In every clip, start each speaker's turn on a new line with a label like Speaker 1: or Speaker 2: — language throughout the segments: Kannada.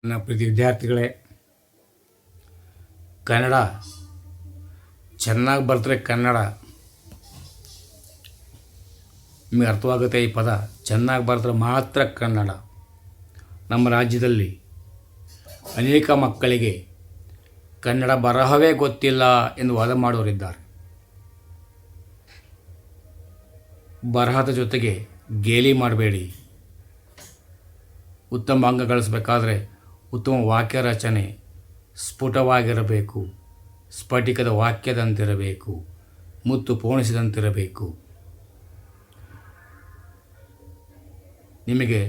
Speaker 1: ನನ್ನ ಪ್ರೀತಿ ವಿದ್ಯಾರ್ಥಿಗಳೇ, ಕನ್ನಡ ಚೆನ್ನಾಗಿ ಬರ್ತರೆ. ಕನ್ನಡ ನಿಮಗೆ ಅರ್ಥವಾಗುತ್ತೆ. ಈ ಪದ ಚೆನ್ನಾಗಿ ಬರೆದ್ರೆ ಮಾತ್ರ ಕನ್ನಡ. ನಮ್ಮ ರಾಜ್ಯದಲ್ಲಿ ಅನೇಕ ಮಕ್ಕಳಿಗೆ ಕನ್ನಡ ಬರಹವೇ ಗೊತ್ತಿಲ್ಲ ಎಂದು ವಾದ ಮಾಡುವವರಿದ್ದಾರೆ. ಬರಹದ ಜೊತೆಗೆ ಗೇಲಿ ಮಾಡಬೇಡಿ. ಉತ್ತಮ ಅಂಕ ಗಳಿಸಬೇಕಾದ್ರೆ ಉತ್ತಮ ವಾಕ್ಯ ರಚನೆ ಸ್ಫುಟವಾಗಿರಬೇಕು, ಸ್ಫಟಿಕದ ವಾಕ್ಯದಂತಿರಬೇಕು, ಮುತ್ತು ಪೋಣಿಸಿದಂತಿರಬೇಕು. ನಿಮಗೆ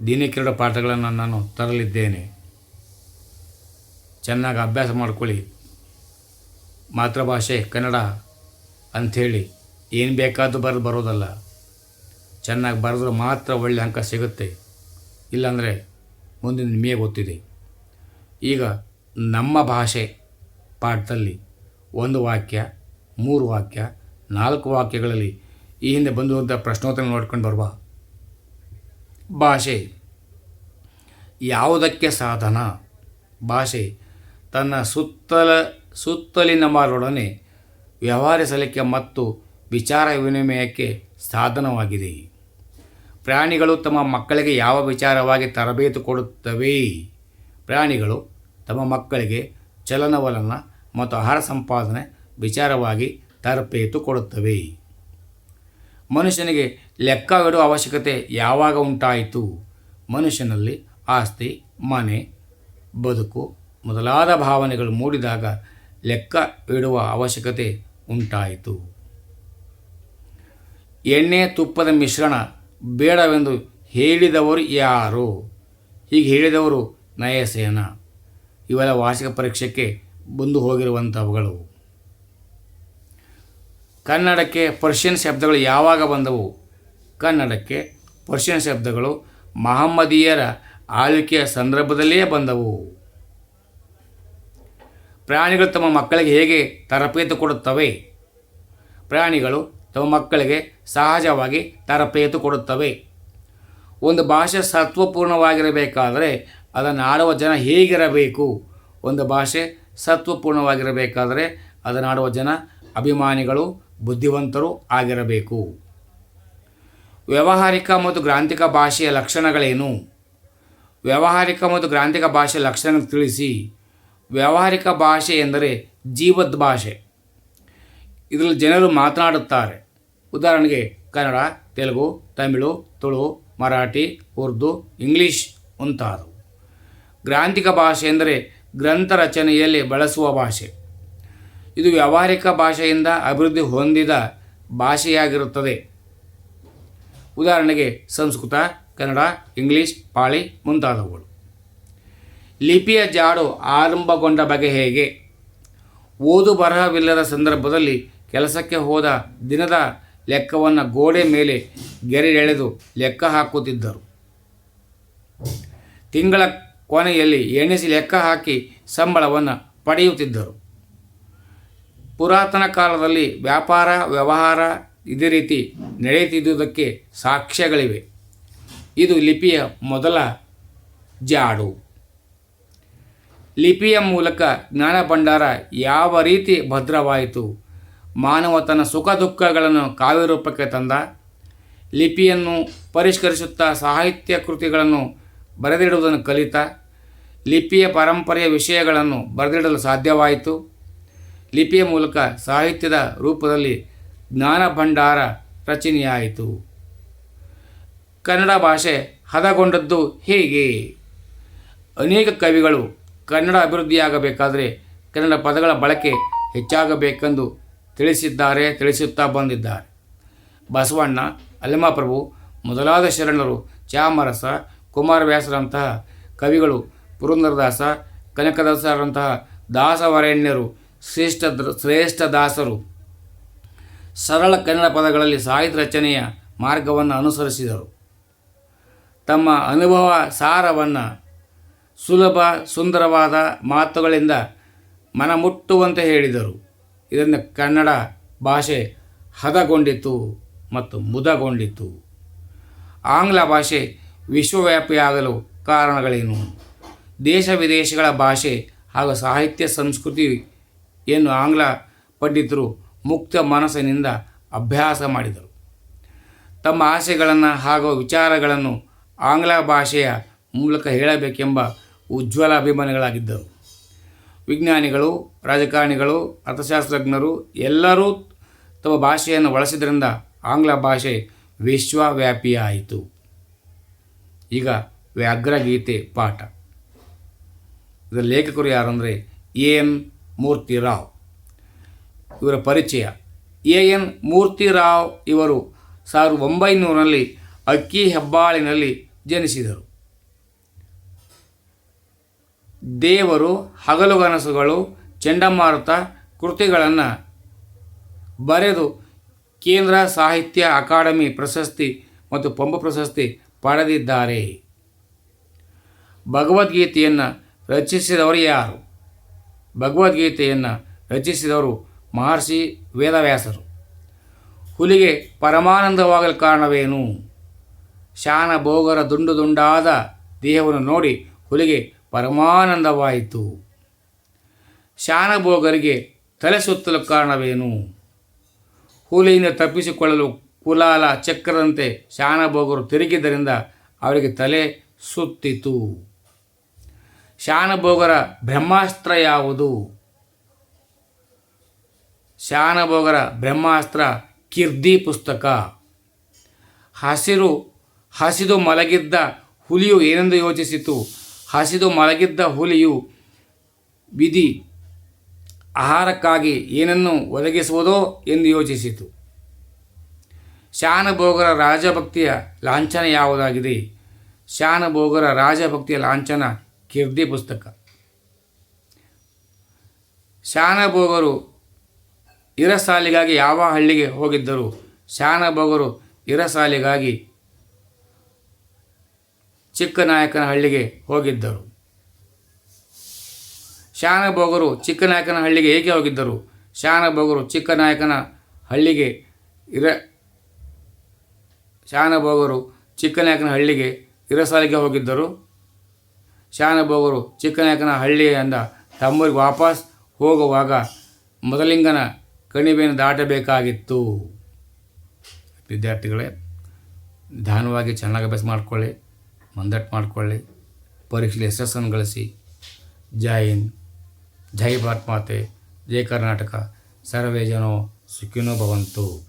Speaker 1: ದಿನಕ್ಕೆರಡು ಪಾಠಗಳನ್ನು ನಾನು ತರಲಿದ್ದೇನೆ. ಚೆನ್ನಾಗಿ ಅಭ್ಯಾಸ ಮಾಡಿಕೊಳ್ಳಿ. ಮಾತೃಭಾಷೆ ಕನ್ನಡ ಅಂಥೇಳಿ ಏನು ಬೇಕಾದರೂ ಬರೋದಲ್ಲ. ಚೆನ್ನಾಗಿ ಬರೆದ್ರೆ ಮಾತ್ರ ಒಳ್ಳೆಯ ಅಂಕ ಸಿಗುತ್ತೆ. ಇಲ್ಲಾಂದರೆ ಮುಂದಿನ ನಿಮಗೆ ಗೊತ್ತಿದೆ. ಈಗ ನಮ್ಮ ಭಾಷೆ ಪಾಠದಲ್ಲಿ 1 ವಾಕ್ಯ, 3 ವಾಕ್ಯ, 4 ವಾಕ್ಯಗಳಲ್ಲಿ ಈ ಹಿಂದೆ ಬಂದಿರುವಂಥ ಪ್ರಶ್ನೋತ್ತರ ನೋಡ್ಕೊಂಡು ಬರುವ. ಭಾಷೆ ಯಾವುದಕ್ಕೆ ಸಾಧನ? ಭಾಷೆ ತನ್ನ ಸುತ್ತಲಿನ ಮಾರೊಡನೆ ವ್ಯವಹರಿಸಲಿಕ್ಕೆ ಮತ್ತು ವಿಚಾರ ವಿನಿಮಯಕ್ಕೆ ಸಾಧನವಾಗಿದೆ. ಪ್ರಾಣಿಗಳು ತಮ್ಮ ಮಕ್ಕಳಿಗೆ ಯಾವ ವಿಚಾರವಾಗಿ ತರಬೇತು ಕೊಡುತ್ತವೆ? ಪ್ರಾಣಿಗಳು ತಮ್ಮ ಮಕ್ಕಳಿಗೆ ಚಲನವಲನ ಮತ್ತು ಆಹಾರ ಸಂಪಾದನೆ ವಿಚಾರವಾಗಿ ತರಬೇತು ಕೊಡುತ್ತವೆ. ಮನುಷ್ಯನಿಗೆ ಲೆಕ್ಕವಿಡುವ ಅವಶ್ಯಕತೆ ಯಾವಾಗ ಉಂಟಾಯಿತು? ಮನುಷ್ಯನಲ್ಲಿ ಆಸ್ತಿ, ಮನೆ, ಬದುಕು ಮೊದಲಾದ ಭಾವನೆಗಳು ಮೂಡಿದಾಗ ಲೆಕ್ಕವಿಡುವ ಅವಶ್ಯಕತೆ ಉಂಟಾಯಿತು. ಎಣ್ಣೆ ತುಪ್ಪದ ಮಿಶ್ರಣ ಬೇಡವೆಂದು ಹೇಳಿದವರು ಯಾರು? ಹೀಗೆ ಹೇಳಿದವರು ನಯಸೇನ. ಇವೆಲ್ಲ ವಾರ್ಷಿಕ ಪರೀಕ್ಷೆಗೆ ಬಂದು ಹೋಗಿರುವಂಥವುಗಳು. ಕನ್ನಡಕ್ಕೆ ಪರ್ಷಿಯನ್ ಶಬ್ದಗಳು ಯಾವಾಗ ಬಂದವು? ಕನ್ನಡಕ್ಕೆ ಪರ್ಷಿಯನ್ ಶಬ್ದಗಳು ಮಹಮ್ಮದೀಯರ ಆಳ್ವಿಕೆಯ ಸಂದರ್ಭದಲ್ಲಿಯೇ ಬಂದವು. ಪ್ರಾಣಿಗಳು ತಮ್ಮ ಮಕ್ಕಳಿಗೆ ಹೇಗೆ ತರಬೇತು ಕೊಡುತ್ತವೆ? ಪ್ರಾಣಿಗಳು ತಮ್ಮ ಮಕ್ಕಳಿಗೆ ಸಹಜವಾಗಿ ತರಬೇತು ಕೊಡುತ್ತವೆ. ಒಂದು ಭಾಷೆ ಸತ್ವಪೂರ್ಣವಾಗಿರಬೇಕಾದರೆ ಅದನ್ನು ಆಡುವ ಜನ ಹೇಗಿರಬೇಕು? ಒಂದು ಭಾಷೆ ಸತ್ವಪೂರ್ಣವಾಗಿರಬೇಕಾದರೆ ಅದನ್ನು ಆಡುವ ಜನ ಅಭಿಮಾನಿಗಳು, ಬುದ್ಧಿವಂತರು ಆಗಿರಬೇಕು. ವ್ಯಾವಹಾರಿಕ ಮತ್ತು ಗ್ರಾಂಥಿಕ ಭಾಷೆಯ ಲಕ್ಷಣಗಳೇನು? ವ್ಯಾವಹಾರಿಕ ಮತ್ತು ಗ್ರಾಂಥಿಕ ಭಾಷೆಯ ಲಕ್ಷಣಗಳನ್ನು ತಿಳಿಸಿ. ವ್ಯಾವಹಾರಿಕ ಭಾಷೆ ಎಂದರೆ ಜೀವದ್ ಭಾಷೆ. ಇದರಲ್ಲಿ ಜನರು ಮಾತನಾಡುತ್ತಾರೆ. ಉದಾಹರಣೆಗೆ ಕನ್ನಡ, ತೆಲುಗು, ತಮಿಳು, ತುಳು, ಮರಾಠಿ, ಉರ್ದು, ಇಂಗ್ಲೀಷ್ ಮುಂತಾದವು. ಗ್ರಾಂಥಿಕ ಭಾಷೆ ಎಂದರೆ ಗ್ರಂಥ ರಚನೆಯಲ್ಲಿ ಬಳಸುವ ಭಾಷೆ. ಇದು ವ್ಯಾವಹಾರಿಕ ಭಾಷೆಯಿಂದ ಅಭಿವೃದ್ಧಿ ಹೊಂದಿದ ಭಾಷೆಯಾಗಿರುತ್ತದೆ. ಉದಾಹರಣೆಗೆ ಸಂಸ್ಕೃತ, ಕನ್ನಡ, ಇಂಗ್ಲೀಷ್, ಪಾಳಿ ಮುಂತಾದವುಗಳು. ಲಿಪಿಯ ಜಾಡು ಆರಂಭಗೊಂಡ ಬಗೆ ಹೇಗೆ? ಓದು ಬರಹವಿಲ್ಲದ ಸಂದರ್ಭದಲ್ಲಿ ಕೆಲಸಕ್ಕೆ ಹೋದ ದಿನದ ಲೆಕ್ಕವನ್ನು ಗೋಡೆ ಮೇಲೆ ಗೆರೆ ಎಳೆದು ಲೆಕ್ಕ ಹಾಕುತ್ತಿದ್ದರು. ತಿಂಗಳ ಕೊನೆಯಲ್ಲಿ ಎಣಿಸಿ ಲೆಕ್ಕ ಹಾಕಿ ಸಂಬಳವನ್ನು ಪಡೆಯುತ್ತಿದ್ದರು. ಪುರಾತನ ಕಾಲದಲ್ಲಿ ವ್ಯಾಪಾರ ವ್ಯವಹಾರ ಇದೇ ರೀತಿ ನಡೆಯುತ್ತಿದ್ದುದಕ್ಕೆ ಸಾಕ್ಷ್ಯಗಳಿವೆ. ಇದು ಲಿಪಿಯ ಮೊದಲ ಜಾಡು. ಲಿಪಿಯ ಮೂಲಕ ಜ್ಞಾನ ಭಂಡಾರ ಯಾವ ರೀತಿ ಭದ್ರವಾಯಿತು? ಮಾನವ ತನ್ನ ಸುಖ ದುಃಖಗಳನ್ನು ಕಾವ್ಯರೂಪಕ್ಕೆ ತಂದ. ಲಿಪಿಯನ್ನು ಪರಿಷ್ಕರಿಸುತ್ತಾ ಸಾಹಿತ್ಯ ಕೃತಿಗಳನ್ನು ಬರೆದಿಡುವುದನ್ನು ಕಲಿತ. ಲಿಪಿಯ ಪರಂಪರೆಯ ವಿಷಯಗಳನ್ನು ಬರೆದಿಡಲು ಸಾಧ್ಯವಾಯಿತು. ಲಿಪಿಯ ಮೂಲಕ ಸಾಹಿತ್ಯದ ರೂಪದಲ್ಲಿ ಜ್ಞಾನ ಭಂಡಾರ ರಚನೆಯಾಯಿತು. ಕನ್ನಡ ಭಾಷೆ ಹದಗೊಂಡದ್ದು ಹೇಗೆ? ಅನೇಕ ಕವಿಗಳು ಕನ್ನಡ ಅಭಿವೃದ್ಧಿಯಾಗಬೇಕಾದರೆ ಕನ್ನಡ ಪದಗಳ ಬಳಕೆ ಹೆಚ್ಚಾಗಬೇಕೆಂದು ತಿಳಿಸುತ್ತಾ ಬಂದಿದ್ದಾರೆ. ಬಸವಣ್ಣ, ಅಲ್ಲಮಪ್ರಭು ಮೊದಲಾದ ಶರಣರು, ಚಾಮರಸ, ಕುಮಾರವ್ಯಾಸರಂತಹ ಕವಿಗಳು, ಪುರಂದರದಾಸ, ಕನಕದಾಸರಂತಹ ದಾಸವರೇಣ್ಯರು, ಶ್ರೇಷ್ಠ ದಾಸರು ಸರಳ ಕನ್ನಡ ಪದಗಳಲ್ಲಿ ಸಾಹಿತ್ಯ ರಚನೆಯ ಮಾರ್ಗವನ್ನು ಅನುಸರಿಸಿದರು. ತಮ್ಮ ಅನುಭವ ಸಾರವನ್ನು ಸುಲಭ ಸುಂದರವಾದ ಮಾತುಗಳಿಂದ ಮನಮುಟ್ಟುವಂತೆ ಹೇಳಿದರು. ಇದರಿಂದ ಕನ್ನಡ ಭಾಷೆ ಹದಗೊಂಡಿತು ಮತ್ತು ಮುದಗೊಂಡಿತು. ಆಂಗ್ಲ ಭಾಷೆ ವಿಶ್ವವ್ಯಾಪಿಯಾಗಲು ಕಾರಣಗಳೇನು? ದೇಶ ವಿದೇಶಗಳ ಭಾಷೆ ಹಾಗೂ ಸಾಹಿತ್ಯ ಸಂಸ್ಕೃತಿಯನ್ನು ಆಂಗ್ಲ ಪಂಡಿತರು ಮುಕ್ತ ಮನಸ್ಸಿನಿಂದ ಅಭ್ಯಾಸ ಮಾಡಿದರು. ತಮ್ಮ ಆಸೆಗಳನ್ನು ಹಾಗೂ ವಿಚಾರಗಳನ್ನು ಆಂಗ್ಲ ಭಾಷೆಯ ಮೂಲಕ ಹೇಳಬೇಕೆಂಬ ಉಜ್ವಲ ಅಭಿಮಾನಿಗಳಾಗಿದ್ದರು. ವಿಜ್ಞಾನಿಗಳು, ರಾಜಕಾರಣಿಗಳು, ಅರ್ಥಶಾಸ್ತ್ರಜ್ಞರು ಎಲ್ಲರೂ ತಮ್ಮ ಭಾಷೆಯನ್ನು ಬಳಸಿದ್ದರಿಂದ ಆಂಗ್ಲ ಭಾಷೆ ವಿಶ್ವವ್ಯಾಪಿಯಾಯಿತು. ಈಗ ವ್ಯಾಘ್ರಗೀತೆ ಪಾಠ. ಇದರ ಲೇಖಕರು ಯಾರು ಅಂದರೆ ಎ.ಎನ್. ಮೂರ್ತಿರಾವ್. ಇವರ ಪರಿಚಯ. ಎ.ಎನ್. ಮೂರ್ತಿರಾವ್ ಇವರು 1900ರಲ್ಲಿ ಅಕ್ಕಿಹೆಬ್ಬಾಳಿನಲ್ಲಿ ಜನಿಸಿದರು. ದೇವರು, ಹಗಲುಗನಸುಗಳು, ಚಂಡಮಾರುತ ಕೃತಿಗಳನ್ನು ಬರೆದು ಕೇಂದ್ರ ಸಾಹಿತ್ಯ ಅಕಾಡೆಮಿ ಪ್ರಶಸ್ತಿ ಮತ್ತು ಪಂಪ ಪ್ರಶಸ್ತಿ ಪಡೆದಿದ್ದಾರೆ. ಭಗವದ್ಗೀತೆಯನ್ನು ರಚಿಸಿದವರು ಯಾರು? ಭಗವದ್ಗೀತೆಯನ್ನು ರಚಿಸಿದವರು ಮಹರ್ಷಿ ವೇದವ್ಯಾಸರು. ಹುಲಿಗೆ ಪರಮಾನಂದವಾಗಲು ಕಾರಣವೇನು? ಶಾನಭೋಗರ ದುಂಡು ದುಂಡಾದ ದೇಹವನ್ನು ನೋಡಿ ಹುಲಿಗೆ ಪರಮಾನಂದವಾಯಿತು. ಶಾನಭೋಗರಿಗೆ ತಲೆ ಸುತ್ತಲು ಕಾರಣವೇನು? ಹುಲಿಯಿಂದ ತಪ್ಪಿಸಿಕೊಳ್ಳಲು ಕುಲಾಲ ಚಕ್ರದಂತೆ ಶಾನಭೋಗರು ತಿರುಗಿದ್ದರಿಂದ ಅವರಿಗೆ ತಲೆ ಸುತ್ತಿತು. ಶಾನಭೋಗರ ಬ್ರಹ್ಮಾಸ್ತ್ರ ಯಾವುದು? ಶಾನಭೋಗರ ಬ್ರಹ್ಮಾಸ್ತ್ರ ಕೀರ್ತಿ ಪುಸ್ತಕ. ಹಸಿದು ಮಲಗಿದ್ದ ಹುಲಿಯು ಏನೆಂದು ಯೋಚಿಸಿತು? ಹಸಿದು ಮಲಗಿದ್ದ ಹುಲಿಯು ವಿಧಿ ಆಹಾರಕ್ಕಾಗಿ ಏನನ್ನು ಒದಗಿಸುವುದೋ ಎಂದು ಯೋಚಿಸಿತು. ಶಾನಭೋಗರ ರಾಜಭಕ್ತಿಯ ಲಾಂಛನ ಯಾವುದಾಗಿದೆ? ಶಾನಭೋಗರ ರಾಜಭಕ್ತಿಯ ಲಾಂಛನ ಕೀರ್ತಿ ಪುಸ್ತಕ. ಶಾನಭೋಗರು ಇರಸಾಲಿಗಾಗಿ ಯಾವ ಹಳ್ಳಿಗೆ ಹೋಗಿದ್ದರು? ಶಾನಭೋಗರು ಇರಸಾಲಿಗಾಗಿ ಚಿಕ್ಕನಾಯಕನ ಹಳ್ಳಿಗೆ ಹೋಗಿದ್ದರು. ಶಾನಭೋಗರು ಚಿಕ್ಕನಾಯಕನ ಹಳ್ಳಿಗೆ ಏಕೆ ಹೋಗಿದ್ದರು? ಶಾನಭೋಗರು ಚಿಕ್ಕನಾಯಕನ ಹಳ್ಳಿಗೆ ಶಾನಭೋಗರು ಚಿಕ್ಕನಾಯಕನ ಹಳ್ಳಿಗೆ ಇರಸಾಲಿಗೆ ಹೋಗಿದ್ದರು. ಶಾನಭೋಗರು ಚಿಕ್ಕನಾಯಕನ ಹಳ್ಳಿಯಿಂದ ತಮ್ಮೂರಿಗೆ ವಾಪಸ್ ಹೋಗುವಾಗ ಮೊದಲಿಂಗನ ಕಣಿವೆಯನ್ನು ದಾಟಬೇಕಾಗಿತ್ತು. ವಿದ್ಯಾರ್ಥಿಗಳೇ, ನಿಧಾನವಾಗಿ ಚೆನ್ನಾಗಿ ಅಭ್ಯಾಸ ಮಾಡಿಕೊಳ್ಳಿ, ಮಂದಟ್ಟು ಮಾಡಿಕೊಳ್ಳಿ, ಪರೀಕ್ಷೆಯಲ್ಲಿ ಯಶಸ್ಸನ್ನು ಗಳಿಸಿ. ಜೈ ಹಿಂದ್, ಜೈ ಭಾರತ್ ಮಾತೆ, ಜೈ ಕರ್ನಾಟಕ. ಸರ್ವೇ ಜನೋ ಸುಖಿನೋ ಭವಂತು.